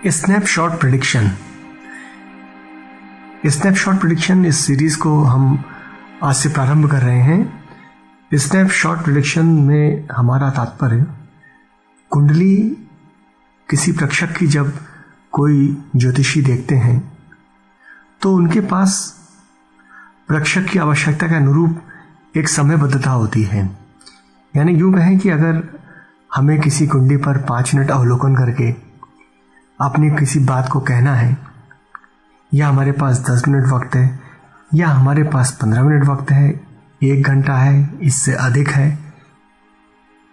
Snapshot prediction. Snapshot prediction इस series को हम आज से प्रारंभ कर रहे हैं। स्नैपशॉट प्रेडिक्शन में हमारा तात्पर्य कुंडली किसी प्रेक्षक की जब कोई ज्योतिषी देखते हैं तो उनके पास प्रेक्षक की आवश्यकता के अनुरूप एक समयबद्धता होती है। यानी यूँ कहें कि अगर हमें किसी कुंडली पर 5 मिनट अवलोकन करके अपनी किसी बात को कहना है, या हमारे पास 10 मिनट वक्त है, या हमारे पास 15 मिनट वक्त है, 1 घंटा है, इससे अधिक है,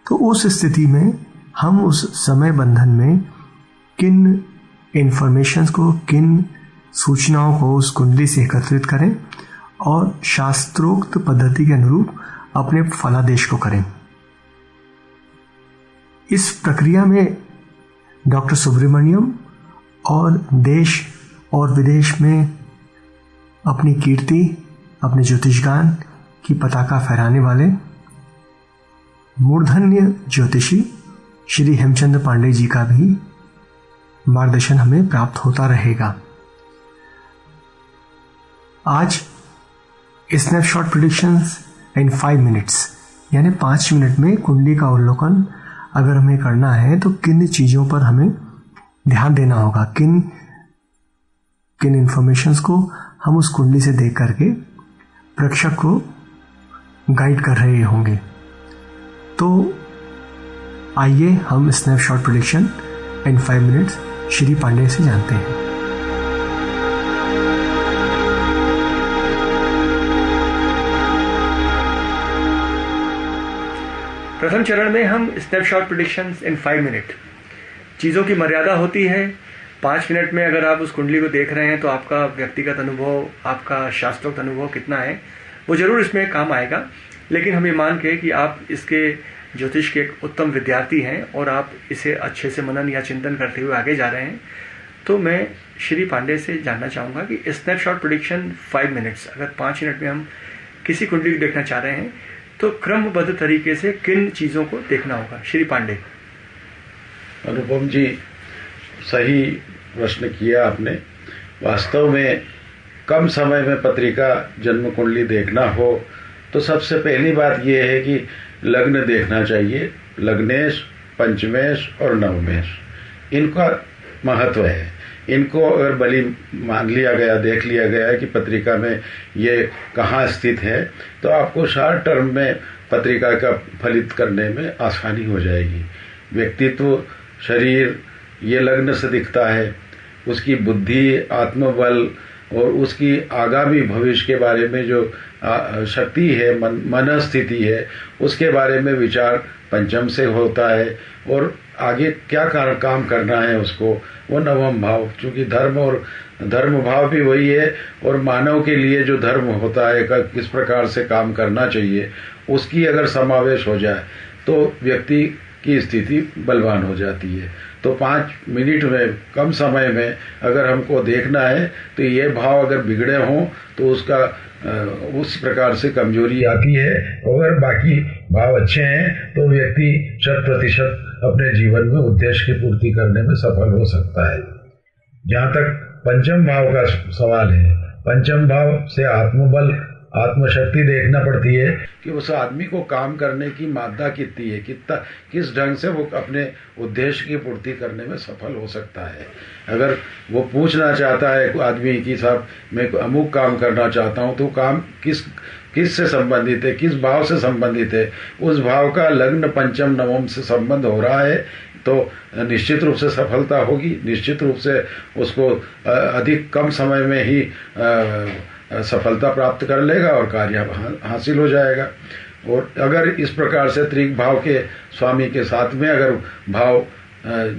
तो उस स्थिति में हम उस समय बंधन में किन इंफॉर्मेशंस को, किन सूचनाओं को उस कुंडली से एकत्रित करें और शास्त्रोक्त पद्धति के अनुरूप अपने फलादेश को करें। इस प्रक्रिया में डॉक्टर सुब्रमण्यम और देश और विदेश में अपनी कीर्ति, अपने ज्योतिषगान की पताका फहराने वाले मूर्धन्य ज्योतिषी श्री हेमचंद्र पांडे जी का भी मार्गदर्शन हमें प्राप्त होता रहेगा। आज स्नैपशॉट प्रेडिक्शंस इन 5 मिनट्स, यानी 5 मिनट में कुंडली का अवलोकन अगर हमें करना है तो किन चीज़ों पर हमें ध्यान देना होगा, किन इंफॉर्मेशंस को हम उस कुंडली से देख करके प्रेक्षक को गाइड कर रहे होंगे। तो आइए हम स्नैपशॉट प्रेडिक्शन इन 5 मिनट्स श्री पांडे से जानते हैं। प्रथम चरण में हम स्नैपशॉट प्रेडिक्शंस इन 5 मिनट। चीज़ों की मर्यादा होती है। 5 मिनट में अगर आप उस कुंडली को देख रहे हैं तो आपका व्यक्तिगत अनुभव, आपका शास्त्रोक्त अनुभव कितना है, वो जरूर इसमें काम आएगा। लेकिन हम ये मान के कि आप इसके ज्योतिष के एक उत्तम विद्यार्थी हैं और आप इसे अच्छे से मनन या चिंतन करते हुए आगे जा रहे हैं, तो मैं श्री पांडे से जानना चाहूँगा कि स्नैपशॉट प्रेडिक्शन 5 मिनट्स, अगर 5 मिनट में हम किसी कुंडली को देखना चाह रहे हैं तो क्रमबद्ध तरीके से किन चीज़ों को देखना होगा? श्री पांडे। अनुपम जी, सही प्रश्न किया आपने। वास्तव में कम समय में पत्रिका जन्म कुंडली देखना हो तो सबसे पहली बात यह है कि लग्न देखना चाहिए। लग्नेश, पंचमेश और नवमेश, इनका महत्व है। इनको अगर बलि मान लिया गया, देख लिया गया है कि पत्रिका में ये कहाँ स्थित है, तो आपको शॉर्ट टर्म में पत्रिका का फलित करने में आसानी हो जाएगी। व्यक्तित्व, शरीर ये लग्न से दिखता है। उसकी बुद्धि, आत्मबल और उसकी आगामी भविष्य के बारे में जो शक्ति है, मन स्थिति है, उसके बारे में विचार पंचम से होता है। और आगे क्या काम करना है उसको, वो नवम भाव, चूँकि धर्म और धर्म भाव भी वही है, और मानव के लिए जो धर्म होता है किस प्रकार से काम करना चाहिए, उसकी अगर समावेश हो जाए तो व्यक्ति की स्थिति बलवान हो जाती है। तो 5 मिनट में, कम समय में अगर हमको देखना है तो ये भाव अगर बिगड़े हों तो उसका उस प्रकार से कमजोरी आती है। अगर बाकी भाव अच्छे हैं तो व्यक्ति 100% अपने जीवन में उद्देश्य की पूर्ति करने में सफल हो सकता है। जहाँ तक पंचम भाव का सवाल है, पंचम भाव से आत्मबल, आत्मशक्ति देखना पड़ती है कि उस आदमी को काम करने की मात्रा कितनी है, किस ढंग से वो अपने उद्देश्य की पूर्ति करने में सफल हो सकता है। अगर वो पूछना चाहता है आदमी कि साहब मैं अमुक काम करना चाहता हूँ, तो काम किस से संबंधित है, किस भाव से संबंधित है, उस भाव का लग्न, पंचम, नवम से संबंध हो रहा है तो निश्चित रूप से सफलता होगी। निश्चित रूप से उसको अधिक कम समय में ही सफलता प्राप्त कर लेगा और कार्य हासिल हो जाएगा। और अगर इस प्रकार से त्रिक भाव के स्वामी के साथ में अगर भाव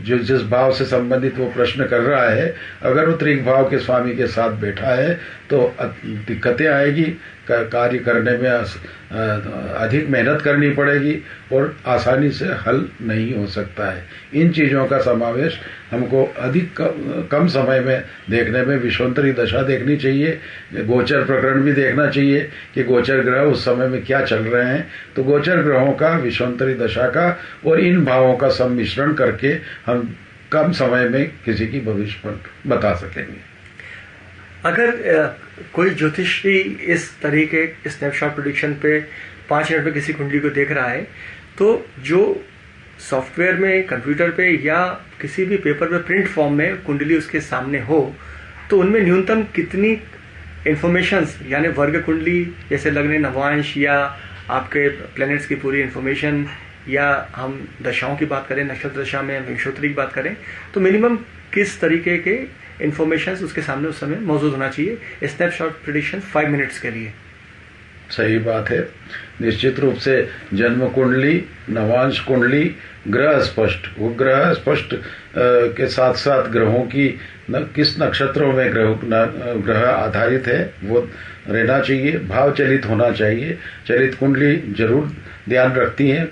जो जिस भाव से संबंधित वो प्रश्न कर रहा है, अगर वो त्रिक भाव के स्वामी के साथ बैठा है तो दिक्कतें आएगी, कार्य करने में अधिक मेहनत करनी पड़ेगी और आसानी से हल नहीं हो सकता है। इन चीज़ों का समावेश हमको अधिक कम समय में देखने में विश्वंतरी दशा देखनी चाहिए। गोचर प्रकरण भी देखना चाहिए कि गोचर ग्रह उस समय में क्या चल रहे हैं। तो गोचर ग्रहों का, विश्वंतरी दशा का और इन भावों का सम्मिश्रण करके हम कम समय में किसी की भविष्य बता सकेंगे। अगर कोई ज्योतिषी इस तरीके स्नैपशॉट प्रेडिक्शन पे 5 मिनट में किसी कुंडली को देख रहा है, तो जो सॉफ्टवेयर में, कंप्यूटर पे या किसी भी पेपर पे प्रिंट फॉर्म में कुंडली उसके सामने हो, तो उनमें न्यूनतम कितनी इंफॉर्मेशंस, यानी वर्ग कुंडली जैसे लग्न नवांश या आपके प्लैनेट्स की पूरी इंफॉर्मेशन, या हम दशाओं की बात करें, नक्षत्र दशा में विंशोत्तरी की बात करें, तो मिनिमम किस तरीके के इंफॉर्मेशंस उसके सामने उस समय मौजूद होना चाहिए स्नैपशॉट प्रेडिक्शन 5 मिनट्स के लिए? सही बात है। निश्चित रूप से जन्म कुंडली, नवांश कुंडली, ग्रह स्पष्ट, वो ग्रह स्पष्ट के साथ साथ ग्रहों की किस नक्षत्रों में ग्रह आधारित है वो रहना चाहिए, भाव चलित होना चाहिए। चलित कुंडली जरूर ध्यान रखती हैं।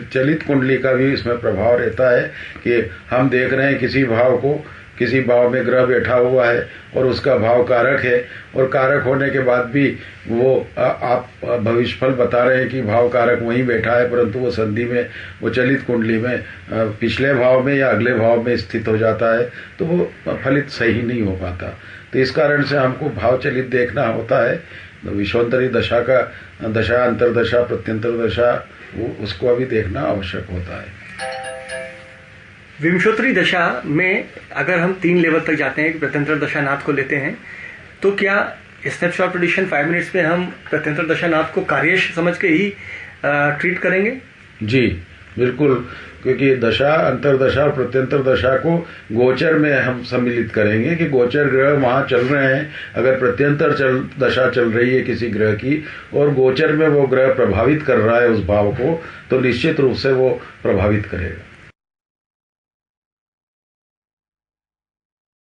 चलित कुंडली का भी इसमें प्रभाव रहता है कि हम देख रहे हैं किसी भाव को, किसी भाव में ग्रह बैठा हुआ है और उसका भाव कारक है, और कारक होने के बाद भी वो आप भविष्यफल बता रहे हैं कि भाव कारक वहीं बैठा है, परंतु वो संधि में, वो चलित कुंडली में पिछले भाव में या अगले भाव में स्थित हो जाता है, तो वो फलित सही नहीं हो पाता। तो इस कारण से हमको भाव चलित देखना होता है। विश्वोत्तरी दशा का, दशा, अंतरदशा, प्रत्यंतर दशा, उसको अभी देखना आवश्यक होता है। विंशोत्तरी दशा में अगर हम 3 लेवल तक जाते हैं कि प्रत्यंतर दशानाथ को लेते हैं, तो क्या स्नैपशॉट प्रेडिक्शन 5 मिनट्स में हम प्रत्यंतर दशानाथ को कार्येश समझ के ही ट्रीट करेंगे? जी बिल्कुल, क्योंकि दशा, अंतरदशा और प्रत्यंतर दशा को गोचर में हम सम्मिलित करेंगे कि गोचर ग्रह वहां चल रहे हैं। अगर प्रत्यंतर दशा चल रही है किसी ग्रह की और गोचर में वो ग्रह प्रभावित कर रहा है उस भाव को, तो निश्चित रूप से वो प्रभावित करेगा।